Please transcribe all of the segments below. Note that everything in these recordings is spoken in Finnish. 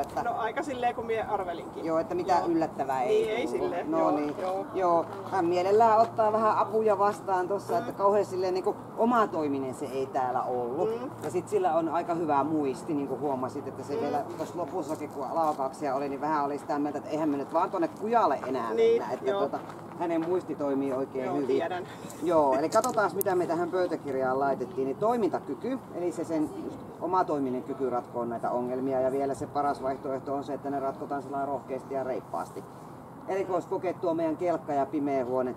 tullut? Että... No aika silleen kun minä arvelinkin. Joo, että mitä yllättävää ei tullut. Ei silleen. No niin. Joo. Hän mielellään ottaa vähän apuja vastaan tossa, että kauhean silleen niin omatoiminen se ei täällä ollut. Ja sit sillä on aika hyvä muisti, niin kuin huomasit, että se vielä tuossa lopussakin kun laukauksia oli, niin vähän oli sitä mieltä, että eihän me nyt vaan tuonne kujalle enää mennä. Että hänen muisti toimii oikein hyvin. Tiedän. Joo, eli katsotaan mitä me tähän pöytäkirjaan laitettiin. Niin toimintakyky, eli se sen omatoiminen kyky ratkoa näitä ongelmia. Ja vielä se paras vaihtoehto on se, että ne ratkotaan sillä rohkeasti ja reippaasti. Erikoiskokeet tuo meidän kelkka ja pimeä huone.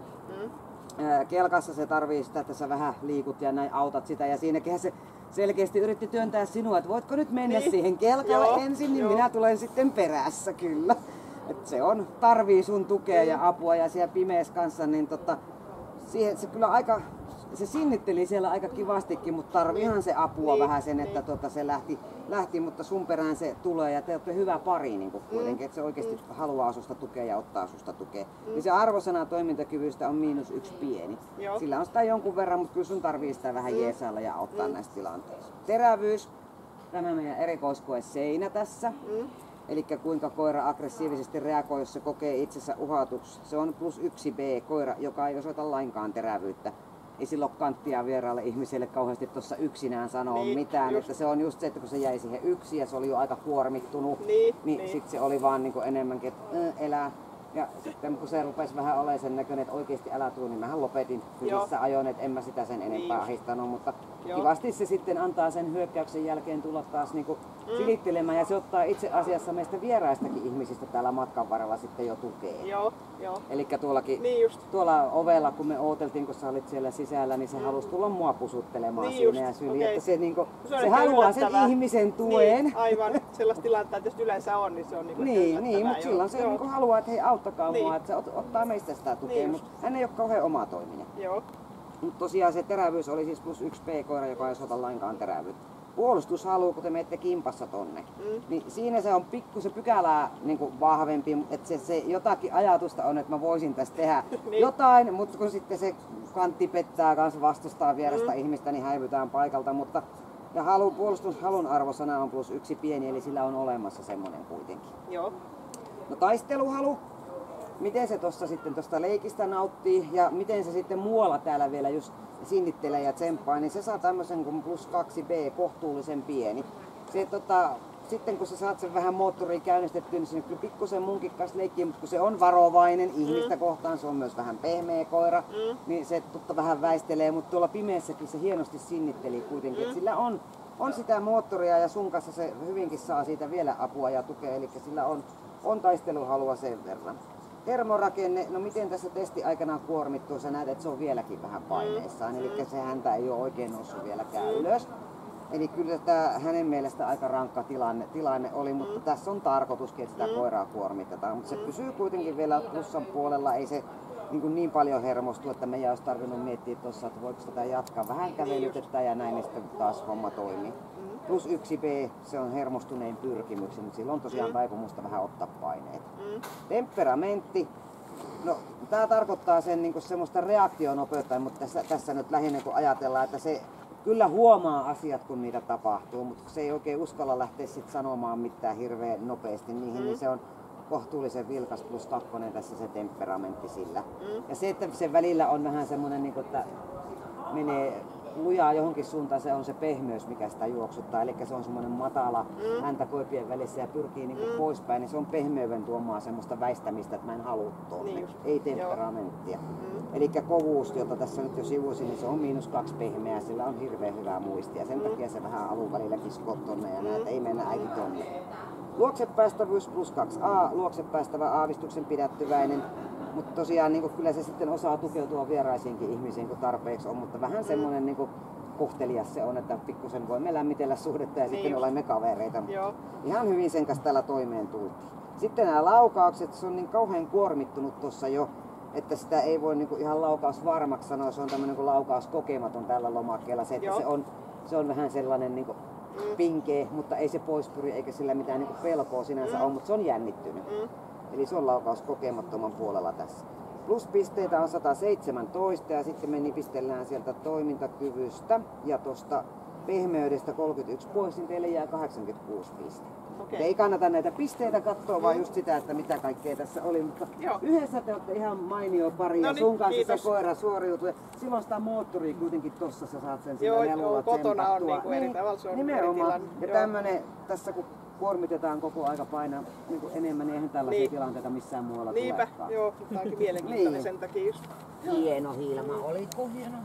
Kelkassa se tarvii sitä, että sä vähän liikut ja näin autat sitä. Ja siinäkin se selkeästi yritti työntää sinua, että voitko nyt mennä siihen kelkalle ensin, niin minä tulen sitten perässä kyllä. Et se on, tarvii sun tukea ja apua ja siellä pimeässä kanssa, niin siihen se kyllä aika, se sinnitteli siellä aika kivastikin, mutta tarviihan se apua vähän sen, että se lähti, mutta sun perään se tulee ja te olette hyvä pari niin kuitenkin, että se oikeasti haluaa susta tukea ja ottaa susta tukea. Niin se arvosana toimintakyvystä on -1 pieni. Sillä on sitä jonkun verran, mutta kyllä sun tarvii sitä vähän jeesailla ja auttaa näistä tilanteissa. Terävyys, tämä meidän erikoiskoe seinä tässä. Eli kuinka koira aggressiivisesti reagoi, jos se kokee itsensä uhatuksi. Se on +1 B, koira, joka ei osoita lainkaan terävyyttä. Ei sillä ole kanttia vieraalle ihmiselle kauheasti tuossa yksinään sanoa mitään. Että se on just se, että kun se jäi siihen yksin ja se oli jo aika kuormittunut, niin sitten se oli vaan niin kuin enemmänkin, että elää. Ja sitten kun se rupesi vähän olemaan sen näköinen, että oikeasti älä tuu, niin mähän lopetin hyvissä ajoin, että en mä sitä sen enempää ahistanut. Mutta kivasti se sitten antaa sen hyökkäyksen jälkeen tulla taas niinku silittelemään ja se ottaa itse asiassa meistä vieraistakin ihmisistä täällä matkan varrella sitten jo tukea. Eli tuollakin, tuolla ovella kun me ooteltiin, kun sä olit siellä sisällä, niin se halusi tulla mua pusuttelemaan siinä ja syliin. Että se, niinku, se haluaa sen ihmisen tuen. Niin, aivan. Sellaista tilannetta, että jos yleensä on, niin se on niinku niin, mutta silloin se niinku haluaa, että hei auttakaa mua, että se ottaa meistä sitä tukea, mutta hän ei ole kauhean omatoiminen. Mutta tosiaan se terävyys oli siis +1 P-koira, joka ei osoita lainkaan terävyyttä. Puolustushalu, kun te menette kimpassa tonne, niin siinä se on pikkusen pykälää niin kuin vahvempi, että se jotakin ajatusta on, että mä voisin tässä tehdä jotain, mutta kun sitten se kantti pettää kanssa vastustaa vierestä ihmistä, niin häivytään paikalta. Mutta ja puolustushalun arvosana on +1 pieni, eli sillä on olemassa semmoinen kuitenkin. No taisteluhalu. Miten se tuossa sitten tuosta leikistä nauttii ja miten se sitten muualla täällä vielä just sinnittelee ja tsemppaa, niin se saa tämmöisen kuin +2 B, kohtuullisen pieni. Se, sitten kun sä saat sen vähän moottoria käynnistettyä, niin se kyllä pikkusen munkin kanssa leikkii, mutta kun se on varovainen ihmistä kohtaan, se on myös vähän pehmeä koira, niin se vähän väistelee, mutta tuolla pimeässäkin se hienosti sinnitteli kuitenkin, että sillä on sitä moottoria ja sun kanssa se hyvinkin saa siitä vielä apua ja tukea, eli sillä on taisteluhalua sen verran. Termorakenne, no miten tässä testi aikana kuormittuu, sä näet, että se on vieläkin vähän paineissaan, eli se häntä ei ole oikein noussut vieläkään ylös. Eli kyllä tämä hänen mielestä aika rankka tilanne oli, mutta tässä on tarkoituskin, että sitä koiraa kuormitetaan. Mutta se pysyy kuitenkin vielä plussan puolella, ei se niin paljon hermostu, että meidän olisi tarvinnut miettiä tuossa, että voiko tätä jatkaa. Vähän kävelytetään ja näin, niin sitten taas homma toimii. +1 B, se on hermostunein pyrkimyksen, mutta sillä on tosiaan taipumusta vähän ottaa paineita. Temperamentti, no tämä tarkoittaa sen niin semmoista reaktionopeutta, mutta tässä nyt lähinnä kun ajatellaan, että se kyllä huomaa asiat kun niitä tapahtuu, mutta se ei oikein uskalla lähteä sit sanomaan mitään hirveän nopeasti niihin, niin se on kohtuullisen vilkas +2 tässä se temperamentti sillä. Ja se, että sen välillä on vähän semmoinen, niin että menee lujaa johonkin suuntaan, se on se pehmeys, mikä sitä juoksuttaa. Eli se on semmoinen matala häntä koipien välissä ja pyrkii niin poispäin, niin se on pehmeyden tuomaa semmoista väistämistä, että mä en halua tuonne. Ei temperamenttia. Eli kovuus, jota tässä nyt jo sivuisin, niin se on -2 pehmeää, sillä on hirveän hyvää muistia. Sen takia se vähän alun välillä kiskoo tonne ja näet, ei mennä äiti tonne. Luoksepäästävyys +2A, luoksepäästävä aavistuksen pidättyväinen. Mutta tosiaan niin kyllä se sitten osaa tukeutua vieraisiinkin ihmisiin, kun tarpeeksi on, mutta vähän semmoinen niin kohtelias se on, että pikkusen voimme lämmitellä suhdetta ja sitten olemme kavereita. Ihan hyvin sen kanssa täällä toimeen tultiin. Sitten nämä laukaukset, se on niin kauhean kuormittunut tuossa jo, että sitä ei voi niin ihan laukaus varmaksi sanoa, se on tämmöinen niin laukaus kokematon tällä lomakkeella. Se, että se on vähän sellainen niin pinkeä, mutta ei se pois pyri eikä sillä mitään niin pelkoa sinänsä ole, mutta se on jännittynyt. Eli se on laukaus kokemattoman puolella tässä. Pluspisteitä on 117 ja sitten me nipistellään sieltä toimintakyvystä ja tuosta pehmeydestä 31 pois, niin teille jää 86 pistettä. Ei kannata näitä pisteitä katsoa, vaan just sitä, että mitä kaikkea tässä oli. Mutta yhdessä te olette ihan mainio pari ja sun kanssa se koira suoriutui. Silloin sitä moottoria kuitenkin tossa sä saat sen sillä nelulla kotona on niinku eri tavalla, se on nimenomaan. Ja tämmönen, tässä kun kuormitetaan koko aika painaa niin enemmän, niin eihän tällaisia tilanteita missään muualla tulekaan. Joo, mutta onkin mielenkiintoinen sen takia just. Hieno Hilma, olitko hieno?